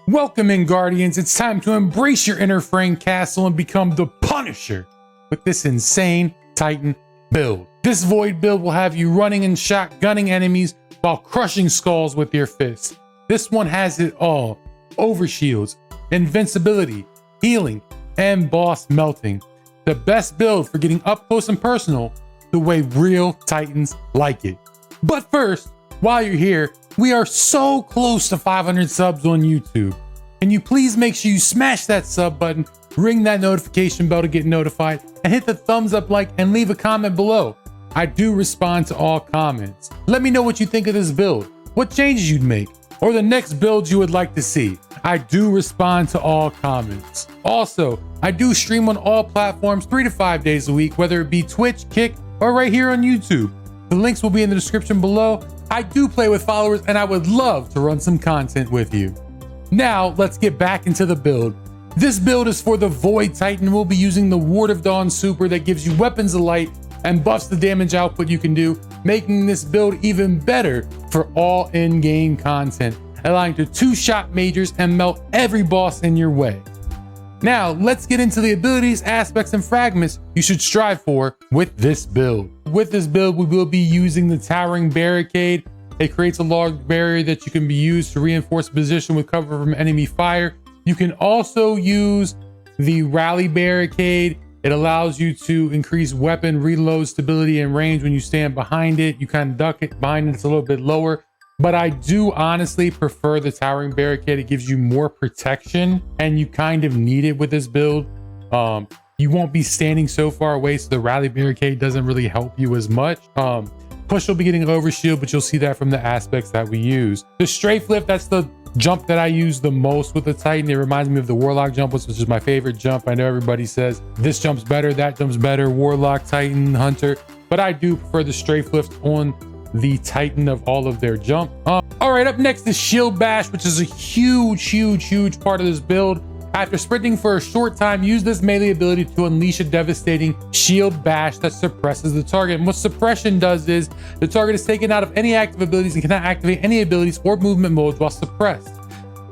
Welcome in, Guardians. It's time to embrace your inner Frank Castle and become the Punisher with this insane Titan build. This Void build will have you running and shotgunning enemies while crushing skulls with your fists. This one has it all: overshields, invincibility, healing, and boss melting. The best build for getting up close and personal the way real Titans like it. But first, while you're here, we are so close to 500 subs on YouTube. Can you please make sure you smash that sub button, ring that notification bell to get notified, and hit the thumbs up like and leave a comment below. I do respond to all comments. Let me know what you think of this build, what changes you'd make, or the next build you would like to see. I do respond to all comments. Also, I do stream on all platforms 3 to 5 days a week, whether it be Twitch, Kick, or right here on YouTube. The links will be in the description below. I do play with followers and I would love to run some content with you. Now, let's get back into the build. This build is for the Void Titan. We'll be using the Ward of Dawn super that gives you weapons of light and buffs the damage output you can do, making this build even better for all in-game content, allowing you to two-shot majors and melt every boss in your way. Now, let's get into the abilities, aspects, and fragments you should strive for with this build. With this build, we will be using the Towering Barricade. It creates a large barrier that you can be used to reinforce position with cover from enemy fire. You can also use the Rally Barricade. It allows you to increase weapon reload stability and range when you stand behind it. You kind of duck it behind it, it's a little bit lower. But I do honestly prefer the Towering Barricade. It gives you more protection and you kind of need it with this build. You won't be standing so far away, so the Rally Barricade doesn't really help you as much. Push will be getting overshield, but you'll see that from the aspects that we use. The Strafe Lift, that's the jump that I use the most with the Titan. It reminds me of the Warlock jump, which is my favorite jump. I know everybody says this jump's better, that jump's better, Warlock, Titan, Hunter, but I do prefer the Strafe Lift on the Titan of all of their jump. All right, up next is Shield Bash, which is a huge part of this build. After sprinting for a short time, use this melee ability to unleash a devastating Shield Bash that suppresses the target. And what suppression does is the target is taken out of any active abilities and cannot activate any abilities or movement modes while suppressed.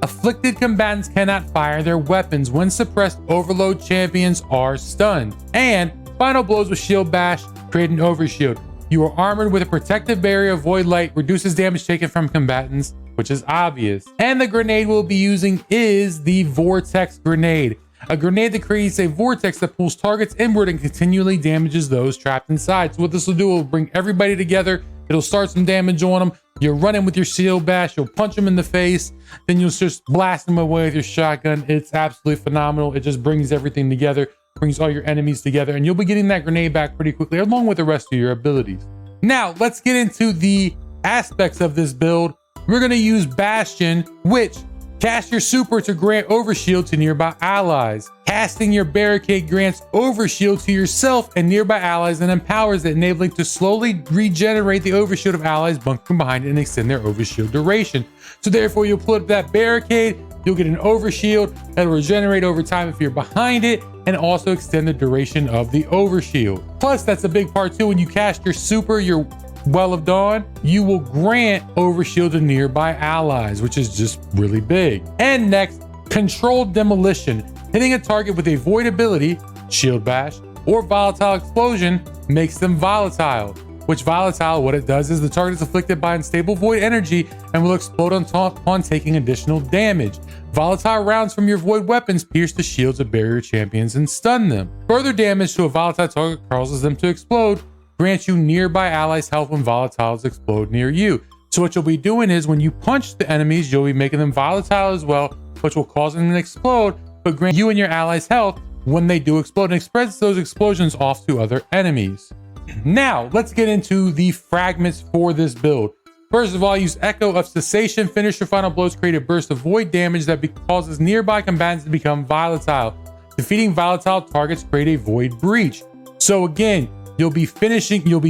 Afflicted combatants cannot fire their weapons. When suppressed, Overload champions are stunned. And final blows with Shield Bash create an overshield. You are armored with a protective barrier. Void Light reduces damage taken from combatants, which is obvious. And the grenade we'll be using is the Vortex Grenade, a grenade that creates a vortex that pulls targets inward and continually damages those trapped inside. So what this will do, will bring everybody together. It'll start some damage on them. You're running with your Shield Bash, you'll punch them in the face, then you'll just blast them away with your shotgun. It's absolutely phenomenal. It just brings everything together, brings all your enemies together, and you'll be getting that grenade back pretty quickly along with the rest of your abilities. Now, let's get into the aspects of this build. We're going to use Bastion, which cast your super to grant overshield to nearby allies. Casting your Barricade grants overshield to yourself and nearby allies and empowers it, enabling to slowly regenerate the overshield of allies bunkering behind it and extend their overshield duration. So therefore, you'll put up that Barricade, you'll get an overshield that'll regenerate over time if you're behind it, and also extend the duration of the overshield. Plus, that's a big part too. When you cast your super, your Well of Dawn, you will grant overshield to nearby allies, which is just really big. And next, Controlled Demolition. Hitting a target with a void ability, Shield Bash, or Volatile Explosion makes them volatile. Which volatile, what it does is the target is afflicted by unstable void energy and will explode upon taking additional damage. Volatile rounds from your void weapons pierce the shields of barrier champions and stun them. Further damage to a volatile target causes them to explode, grants you nearby allies health when volatiles explode near you. So what you'll be doing is when you punch the enemies, you'll be making them volatile as well, which will cause them to explode, but grant you and your allies health when they do explode, and spreads those explosions off to other enemies. Now, let's get into the fragments for this build. First of all, use Echo of Cessation. Finish your final blows, create a burst of void damage that causes nearby combatants to become volatile. Defeating volatile targets create a void breach. So again, you'll be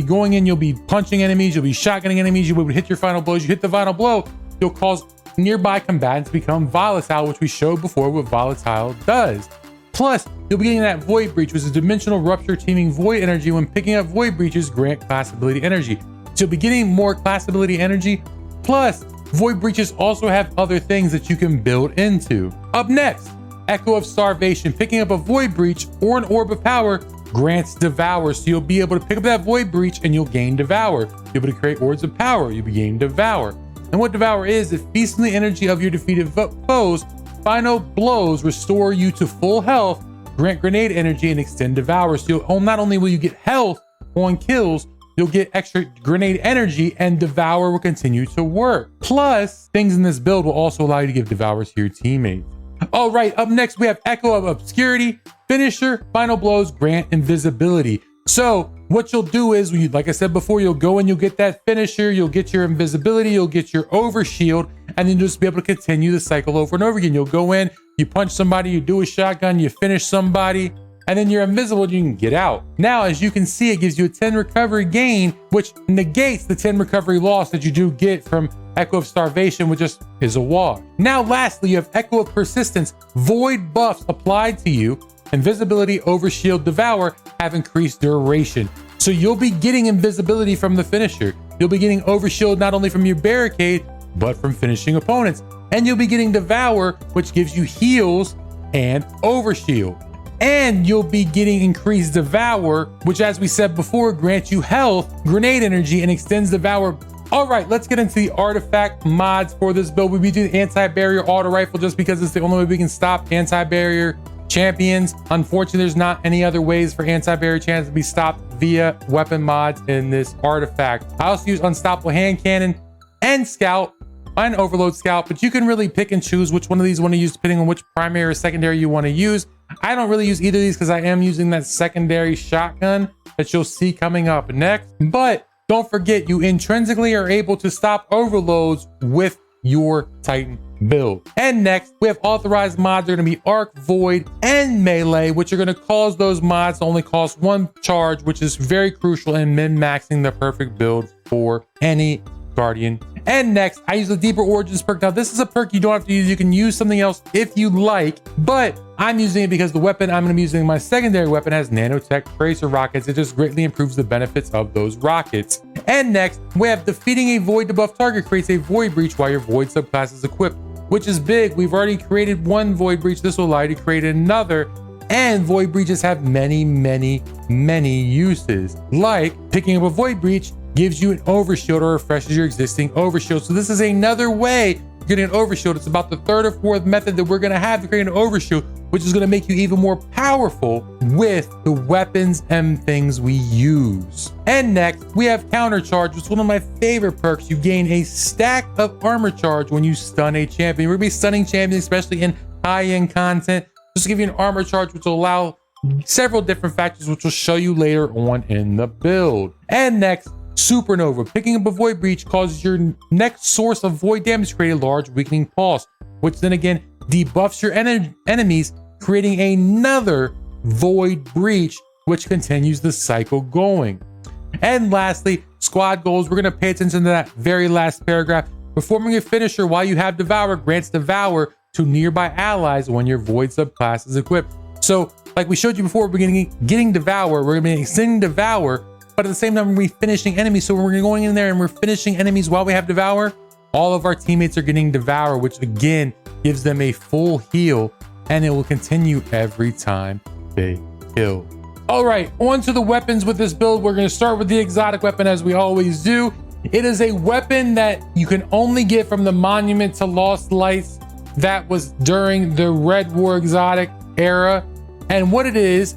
going in, you'll be punching enemies, you'll be shotgunning enemies, you'll be able to hit your final blows. You hit the final blow, you'll cause nearby combatants to become volatile, which we showed before what volatile does. Plus, you'll be getting that Void Breach, which is dimensional rupture teaming void energy. When picking up void breaches, grant class ability energy. So you'll be getting more class ability energy. Plus, void breaches also have other things that you can build into. Up next, Echo of Starvation. Picking up a void breach or an orb of power grants Devour. So you'll be able to pick up that void breach and you'll gain Devour. You'll be able to create orbs of power, you'll be gaining Devour. And what Devour is, it feasts on the energy of your defeated foes. Final blows restore you to full health, grant grenade energy, and extend Devour. So not only will you get health on kills, you'll get extra grenade energy, and Devour will continue to work. Plus, things in this build will also allow you to give Devours to your teammates. All right, up next we have Echo of Obscurity. Finisher, final blows grant invisibility. So what you'll do is, like I said before, you'll go and you'll get that finisher, you'll get your invisibility, you'll get your overshield, and then you'll just be able to continue the cycle over and over again. You'll go in, you punch somebody, you do a shotgun, you finish somebody, and then you're invisible and you can get out. Now, as you can see, it gives you a 10 recovery gain, which negates the 10 recovery loss that you do get from Echo of Starvation, which just is a wash. Now, lastly, you have Echo of Persistence. Void buffs applied to you. Invisibility, Overshield, Devour have increased duration. So you'll be getting invisibility from the finisher. You'll be getting Overshield not only from your barricade, but from finishing opponents. And you'll be getting Devour, which gives you heals and Overshield. And you'll be getting increased Devour, which, as we said before, grants you health, grenade energy, and extends Devour. All right, let's get into the artifact mods for this build. We'll be doing anti-barrier auto rifle just because it's the only way we can stop anti-barrier champions. Unfortunately, there's not any other ways for anti-barrier champions to be stopped via weapon mods in this artifact. I also use unstoppable hand cannon and scout, and overload scout, but you can really pick and choose which one of these you want to use depending on which primary or secondary you want to use. I don't really use either of these because I am using that secondary shotgun that you'll see coming up next. But don't forget, you intrinsically are able to stop overloads with your Titan build. And next, we have authorized mods. They're going to be Arc, Void, and Melee, which are going to cause those mods to only cost one charge, which is very crucial in min-maxing the perfect build for any Guardian. And next, I use the Deeper Origins perk. Now, this is a perk you don't have to use. You can use something else if you like, but I'm using it because the weapon I'm going to be using, my secondary weapon, has nanotech tracer rockets. It just greatly improves the benefits of those rockets. And next, we have defeating a void debuff target creates a void breach while your void subclass is equipped, which is big. We've already created one void breach. This will allow you to create another. And void breaches have many, many, many uses. Like picking up a void breach gives you an overshield or refreshes your existing overshield. So this is another way of getting an overshield. It's about the third or fourth method that we're gonna have to create an overshield, which is gonna make you even more powerful with the weapons and things we use. And next, we have counter charge, which is one of my favorite perks. You gain a stack of armor charge when you stun a champion. We're gonna be stunning champions, especially in high-end content, just to give you an armor charge, which will allow several different factors, which will show you later on in the build. And next, Supernova. Picking up a void breach causes your next source of void damage to create a large weakening pulse, which then again debuffs your enemies, creating another void breach, which continues the cycle going. And lastly, squad goals. We're going to pay attention to that very last paragraph. Performing a finisher while you have Devour grants Devour to nearby allies when your void subclass is equipped. So like we showed you before, we're getting Devour, we're going to be extending Devour, but at the same time, we're finishing enemies. So we're going in there and we're finishing enemies while we have Devour. All of our teammates are getting Devour, which again gives them a full heal, and it will continue every time they kill. All right, on to the weapons with this build. We're going to start with the exotic weapon as we always do. It is a weapon that you can only get from the Monument to Lost Lights that was during the Red War exotic era. And what it is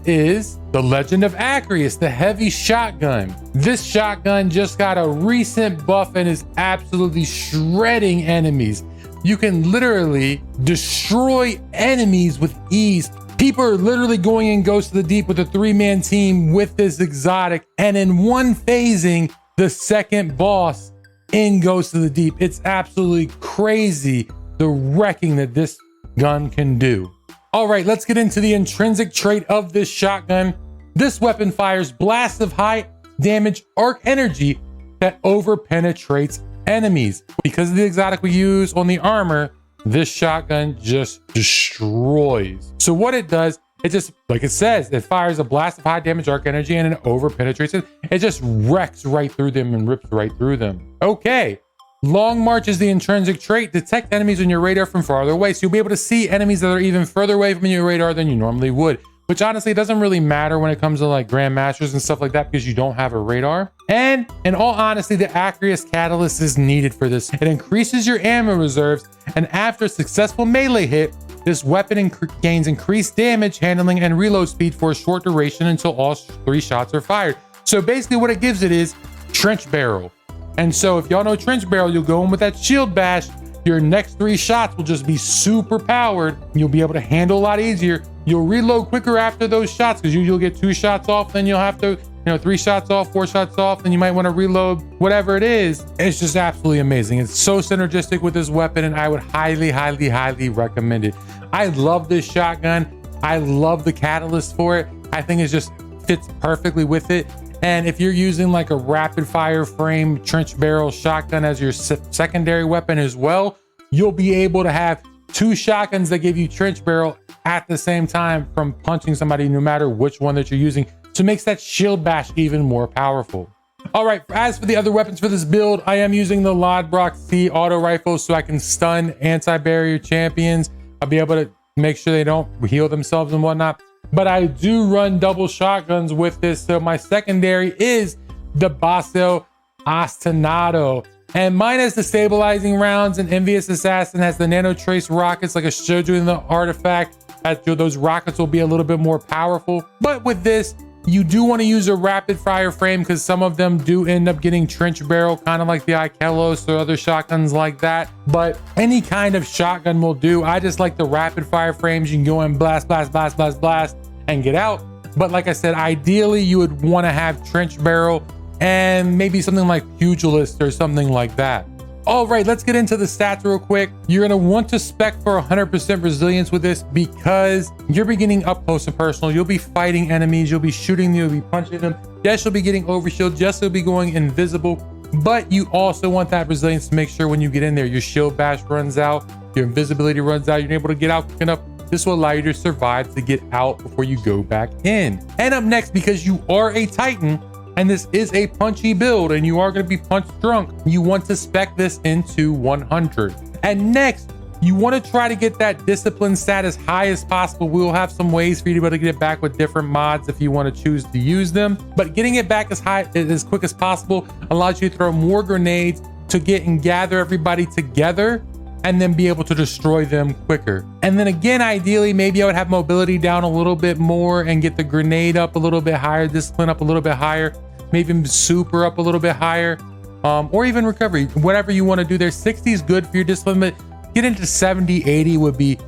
the Legend of Acreus, the heavy shotgun. This shotgun just got a recent buff and is absolutely shredding enemies. You can literally destroy enemies with ease. People are literally going in Ghost of the Deep with a 3-man team with this exotic, and in one phasing the second boss in Ghost of the Deep. It's absolutely crazy the wrecking that this gun can do. All right, let's get into the intrinsic trait of this shotgun. This weapon fires blasts of high damage arc energy that over penetrates enemies. Because of the exotic we use on the armor, this shotgun just destroys. So what it does, it just, like it says, it fires a blast of high damage arc energy and it over penetrates it. It just wrecks right through them and rips right through them. Okay, Long March is the intrinsic trait. Detect enemies on your radar from farther away. So you'll be able to see enemies that are even further away from your radar than you normally would. Which honestly doesn't really matter when it comes to like Grandmasters and stuff like that because you don't have a radar. And in all honesty, the Acreous Catalyst is needed for this. It increases your ammo reserves, and after a successful melee hit, this weapon gains increased damage, handling, and reload speed for a short duration until all 3 shots are fired. So basically what it gives it is trench barrel. And so if y'all know trench barrel, you'll go in with that shield bash. Your next 3 shots will just be super powered. You'll be able to handle a lot easier. You'll reload quicker after those shots because you'll get 2 shots off, then you'll have to, 3 shots off, 4 shots off, then you might want to reload, whatever it is. It's just absolutely amazing. It's so synergistic with this weapon, and I would highly, highly, highly recommend it. I love this shotgun. I love the catalyst for it. I think it just fits perfectly with it. And if you're using like a rapid fire frame trench barrel shotgun as your secondary weapon as well, you'll be able to have 2 shotguns that give you trench barrel at the same time from punching somebody, no matter which one that you're using. So it makes that shield bash even more powerful. All right, as for the other weapons for this build, I am using the ℚ𝕃𝕃 auto rifle so I can stun anti-barrier champions. I'll be able to make sure they don't heal themselves and whatnot. But I do run double shotguns with this. So my secondary is the 𝕃𝕀𝕍 ostinato. And mine has the stabilizing rounds, and Envious Assassin has the nano trace rockets like I showed you in the artifact. Those rockets will be a little bit more powerful. But with this, you do want to use a rapid fire frame because some of them do end up getting trench barrel, kind of like the 𝕃𝕃 or other shotguns like that. But any kind of shotgun will do. I just like the rapid fire frames. You can go in blast, blast, blast, blast, blast, and get out. But like I said, ideally you would want to have trench barrel and maybe something like pugilist or something like that. All right, let's get into the stats real quick. You're gonna want to spec for 100% resilience with this because you're beginning up close and personal. You'll be fighting enemies, you'll be shooting them, you'll be punching them. Yes, you'll be getting overshield, yes, you'll be going invisible, but you also want that resilience to make sure when you get in there, your shield bash runs out, your invisibility runs out, you're able to get out quick enough. This will allow you to survive to get out before you go back in. And up next, because you are a Titan, and this is a punchy build and you are going to be punch drunk, you want to spec this into 100. And next, you want to try to get that discipline stat as high as possible. We'll have some ways for you to be able to get it back with different mods if you want to choose to use them. But getting it back as quick as possible allows you to throw more grenades to get and gather everybody together and then be able to destroy them quicker. And then again, ideally, maybe I would have mobility down a little bit more and get the grenade up a little bit higher, discipline up a little bit higher, maybe even super up a little bit higher, or even recovery, whatever you want to do there. 60 is good for your discipline, but get into 70, 80 would be,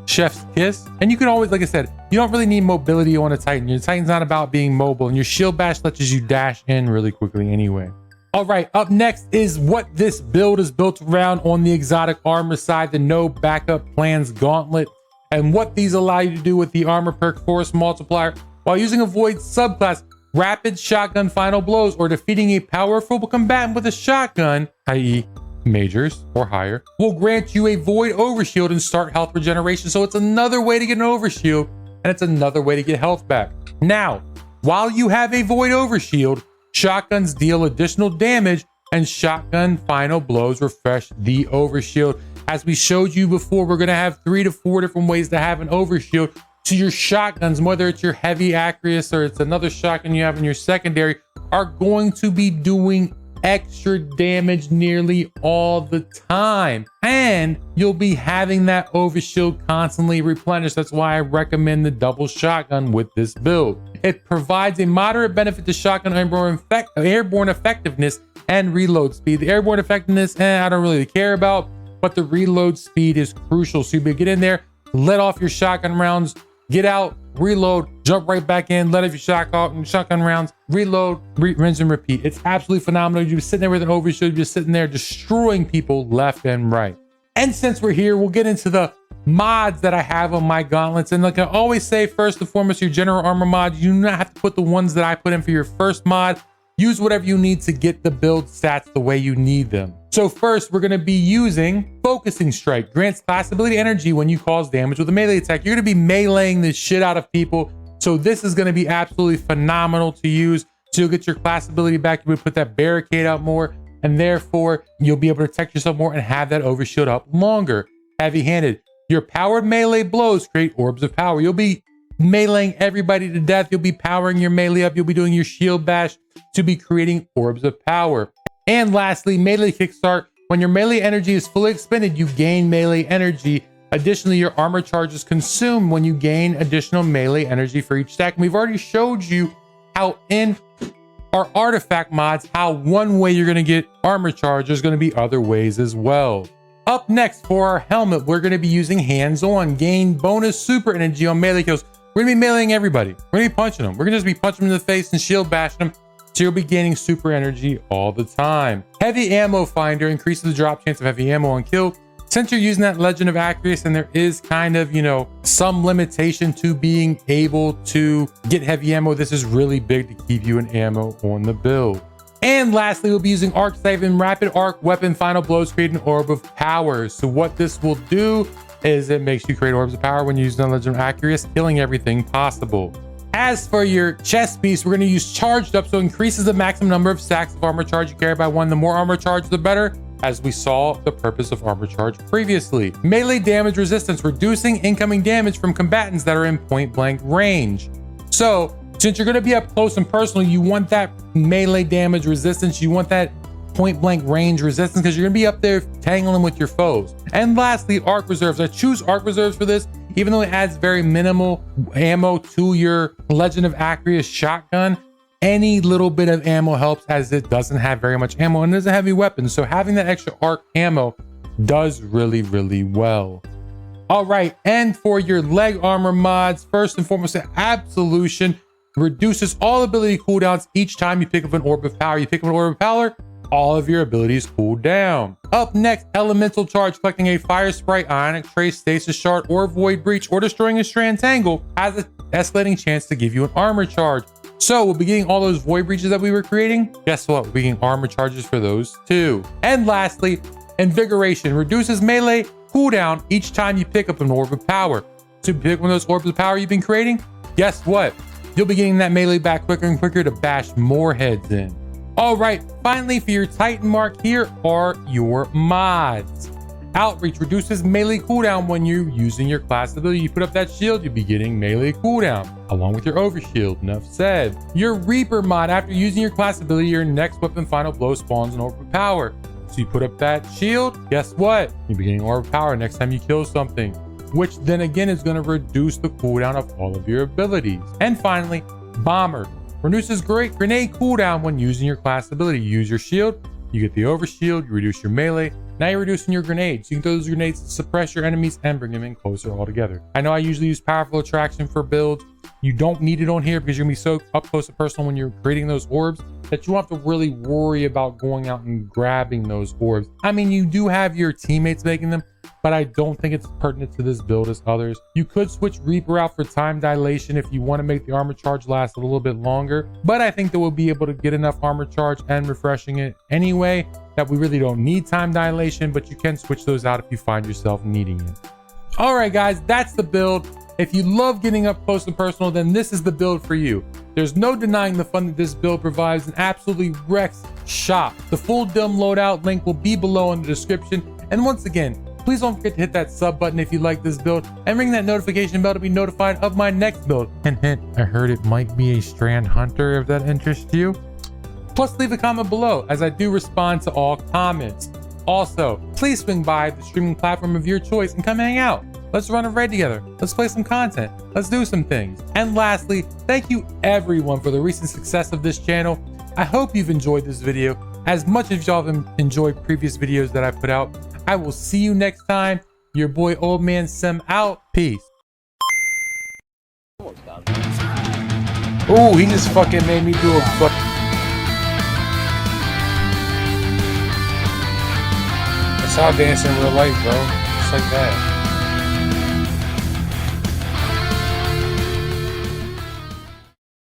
chef's kiss. And you can always, like I said, you don't really need mobility on a Titan. Your Titan's not about being mobile, and your shield bash lets you dash in really quickly anyway. All right, up next is what this build is built around on the exotic armor side, the no backup plans gauntlet, and what these allow you to do with the armor perk force multiplier while using a void subclass, rapid shotgun final blows, or defeating a powerful combatant with a shotgun, i.e. majors or higher, will grant you a void overshield and start health regeneration. So it's another way to get an overshield, and it's another way to get health back. Now, while you have a void overshield, shotguns deal additional damage, and shotgun final blows refresh the overshield. As we showed you before, we're going to have 3 to 4 different ways to have an overshield. So your shotguns, whether it's your heavy Acreous or it's another shotgun you have in your secondary, are going to be doing extra damage nearly all the time. And you'll be having that overshield constantly replenished. That's why I recommend the double shotgun with this build. It provides a moderate benefit to shotgun airborne effectiveness and reload speed. The airborne effectiveness, I don't really care about, but the reload speed is crucial. So you get in there, let off your shotgun rounds, get out, reload, jump right back in, let off your shotgun rounds, reload, rinse and repeat. It's absolutely phenomenal. You're sitting there with an overshield, you're just sitting there destroying people left and right. And since we're here, we'll get into the mods that I have on my gauntlets. And like I always say, first and foremost, your general armor mod, you do not have to put the ones that I put in for your first mod. Use whatever you need to get the build stats the way you need them. So first, we're going to be using Focusing Strike. Grants class ability energy when you cause damage with a melee attack. You're going to be meleeing the shit out of people. So this is going to be absolutely phenomenal to use. So you'll get your class ability back. You would put that barricade out more. and therefore you'll be able to protect yourself more and have that overshield up longer. Heavy-handed. Your powered melee blows create orbs of power. You'll be meleeing everybody to death. You'll be powering your melee up. You'll be doing your shield bash to be creating orbs of power. And lastly, melee kickstart. When your melee energy is fully expended, you gain melee energy. Additionally, your armor charges consume when you gain additional melee energy for each stack. And we've already showed you how in our artifact mods, how one way you're going to get armor charge, there's going to be other ways as well. Up next for our helmet, we're going to be using hands-on. Gain bonus super energy on melee kills. We're going to be meleeing everybody. We're going to be punching them. We're going to just be punching them in the face and shield bashing them. So you'll be gaining super energy all the time. Heavy ammo finder increases the drop chance of heavy ammo on kill. Since you're using that Legend of Accuracy and there is kind of, you know, some limitation to being able to get heavy ammo, this is really big to keep you in ammo on the build. And lastly, we'll be using Arc Save and Rapid Arc Weapon Final Blows, create an Orb of Power. So what this will do is it makes you create Orbs of Power when you use the Legend of Accuracy, killing everything possible. As for your chest piece, we're going to use Charged Up, so it increases the maximum number of stacks of armor charge you carry by 1. The more armor charge, the better, as we saw the purpose of armor charge previously. Melee damage resistance, reducing incoming damage from combatants that are in point blank range. So since you're going to be up close and personal, you want that melee damage resistance. You want that point blank range resistance because you're going to be up there tangling with your foes. And lastly, arc reserves. I choose arc reserves for this, even though it adds very minimal ammo to your Legend of Accuracy shotgun. Any little bit of ammo helps, as it doesn't have very much ammo and it is a heavy weapon. So having that extra arc ammo does really, really well. All right, and for your leg armor mods, first and foremost, Absolution reduces all ability cooldowns each time you pick up an Orb of Power. You pick up an Orb of Power, all of your abilities cool down. Up next, Elemental Charge. Collecting a Fire Sprite, Ionic Trace, Stasis Shard, or Void Breach, or destroying a Strand Tangle has an escalating chance to give you an armor charge. So we'll be getting all those Void Breaches that we were creating. Guess what? We'll be getting armor charges for those too. And lastly, Invigoration reduces melee cooldown each time you pick up an Orb of Power. So pick one of those Orbs of Power you've been creating. Guess what? You'll be getting that melee back quicker and quicker to bash more heads in. All right, finally for your Titan mark, here are your mods. Outreach reduces melee cooldown when you're using your class ability. You put up that shield, you'll be getting melee cooldown, along with your overshield, enough said. Your Reaper mod, after using your class ability, your next weapon final blow spawns an Orb of Power. So you put up that shield, guess what? You'll be getting Orb of Power next time you kill something, which then again is going to reduce the cooldown of all of your abilities. And finally, Bomber reduces grenade cooldown when using your class ability. You use your shield, you get the overshield, you reduce your melee. Now you're reducing your grenades. You can throw those grenades to suppress your enemies and bring them in closer all together. I know I usually use Powerful Attraction for builds. You don't need it on here because you're gonna be so up close and personal when you're creating those orbs that you don't have to really worry about going out and grabbing those orbs. I mean, you do have your teammates making them, but I don't think it's pertinent to this build as others. You could switch Reaper out for time dilation if you want to make the armor charge last a little bit longer, but I think that we'll be able to get enough armor charge and refreshing it anyway that we really don't need time dilation, but you can switch those out if you find yourself needing it. All right, guys, that's the build. If you love getting up close and personal, then this is the build for you. There's no denying the fun that this build provides and absolutely wrecks shop. The full dim loadout link will be below in the description. And once again, please don't forget to hit that sub button if you like this build and ring that notification bell to be notified of my next build. Hint, hint, I heard it might be a Strand Hunter if that interests you. Plus leave a comment below as I do respond to all comments. Also, please swing by the streaming platform of your choice and come hang out. Let's run a raid together. Let's play some content. Let's do some things. And lastly, thank you everyone for the recent success of this channel. I hope you've enjoyed this video as much as y'all have enjoyed previous videos that I put out. I will see you next time. Your boy Old Man Sim out. Peace. Oh, he just fucking made me do a fuck. That's how I dance in real life, bro. Just like that.